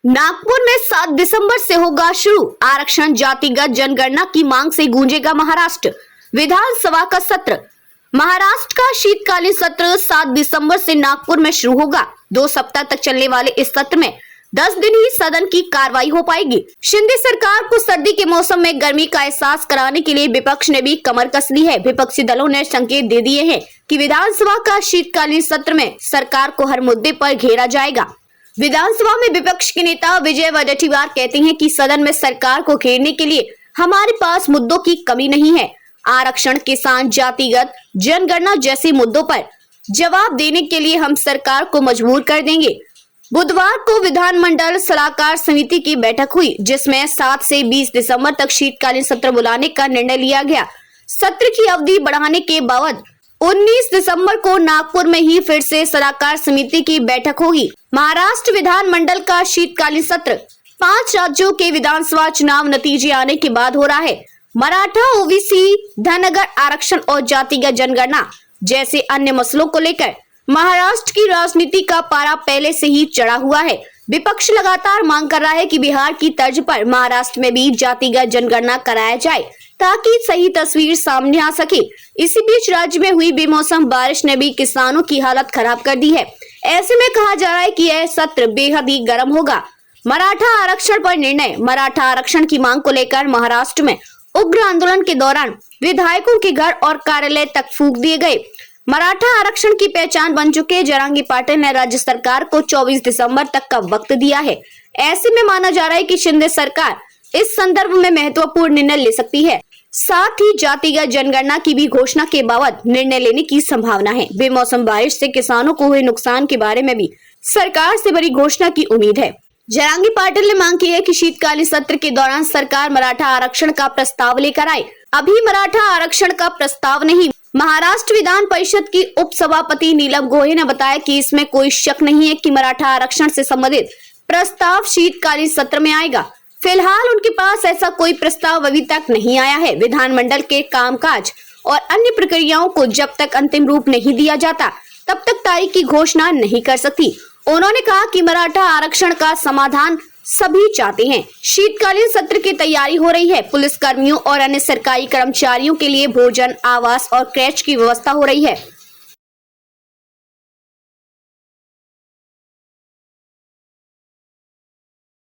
नागपुर में 7 दिसंबर से होगा शुरू आरक्षण, जातिगत जनगणना की मांग से गूंजेगा महाराष्ट्र विधानसभा का सत्र। महाराष्ट्र का शीतकालीन सत्र 7 दिसंबर से नागपुर में शुरू होगा। 2 सप्ताह तक चलने वाले इस सत्र में 10 दिन ही सदन की कार्रवाई हो पाएगी। शिंदे सरकार को सर्दी के मौसम में गर्मी का एहसास कराने के लिए विपक्ष ने भी कमर कस ली है। विपक्षी दलों ने संकेत दे दिए हैं कि विधानसभा का शीतकालीन सत्र में सरकार को हर मुद्दे पर घेरा जाएगा। विधानसभा में विपक्ष के नेता विजय वडेट्टीवार कहते हैं कि सदन में सरकार को घेरने के लिए हमारे पास मुद्दों की कमी नहीं है। आरक्षण, किसान, जातिगत जनगणना जैसे मुद्दों पर जवाब देने के लिए हम सरकार को मजबूर कर देंगे। बुधवार को विधानमंडल सलाहकार समिति की बैठक हुई, जिसमें 7 से 20 दिसंबर तक शीतकालीन सत्र बुलाने का निर्णय लिया गया। सत्र की अवधि बढ़ाने के बाद 19 दिसंबर को नागपुर में ही फिर से सलाहकार समिति की बैठक होगी। महाराष्ट्र विधानमंडल का शीतकालीन सत्र 5 राज्यों के विधानसभा चुनाव नतीजे आने के बाद हो रहा है। मराठा, ओबीसी, धनगर आरक्षण और जातिगत जनगणना जैसे अन्य मसलों को लेकर महाराष्ट्र की राजनीति का पारा पहले से ही चढ़ा हुआ है। विपक्ष लगातार मांग कर रहा है कि बिहार की तर्ज पर महाराष्ट्र में भी जातिगत जनगणना कराया जाए ताकि सही तस्वीर सामने आ सके। इसी बीच राज्य में हुई बेमौसम बारिश ने भी किसानों की हालत खराब कर दी है। ऐसे में कहा जा रहा है कि यह सत्र बेहद ही गर्म होगा। मराठा आरक्षण पर निर्णय। मराठा आरक्षण की मांग को लेकर महाराष्ट्र में उग्र आंदोलन के दौरान विधायकों के घर और कार्यालय तक फूंक दिए गए। मराठा आरक्षण की पहचान बन चुके जरांगी पाटिल ने राज्य सरकार को 24 दिसंबर तक का वक्त दिया है। ऐसे में माना जा रहा है कि शिंदे सरकार इस संदर्भ में महत्वपूर्ण निर्णय ले सकती है। साथ ही जातिगत जनगणना की भी घोषणा के बाद निर्णय लेने की संभावना है। बेमौसम बारिश से किसानों को हुए नुकसान के बारे में भी सरकार से बड़ी घोषणा की उम्मीद है। जरांगी पाटिल ने मांग की है कि शीतकालीन सत्र के दौरान सरकार मराठा आरक्षण का प्रस्ताव लेकर आए। अभी मराठा आरक्षण का प्रस्ताव नहीं। महाराष्ट्र विधान परिषद की उप सभापति नीलम गोहे ने बताया कि इसमें कोई शक नहीं है कि मराठा आरक्षण से संबंधित प्रस्ताव शीतकालीन सत्र में आएगा। फिलहाल उनके पास ऐसा कोई प्रस्ताव अभी तक नहीं आया है। विधानमंडल के कामकाज और अन्य प्रक्रियाओं को जब तक अंतिम रूप नहीं दिया जाता तब तक तारीख की घोषणा नहीं कर सकती। उन्होंने कहा कि मराठा आरक्षण का समाधान सभी चाहते हैं। शीतकालीन सत्र की तैयारी हो रही है। पुलिस कर्मियों और अन्य सरकारी कर्मचारियों के लिए भोजन, आवास और क्रैच की व्यवस्था हो रही है।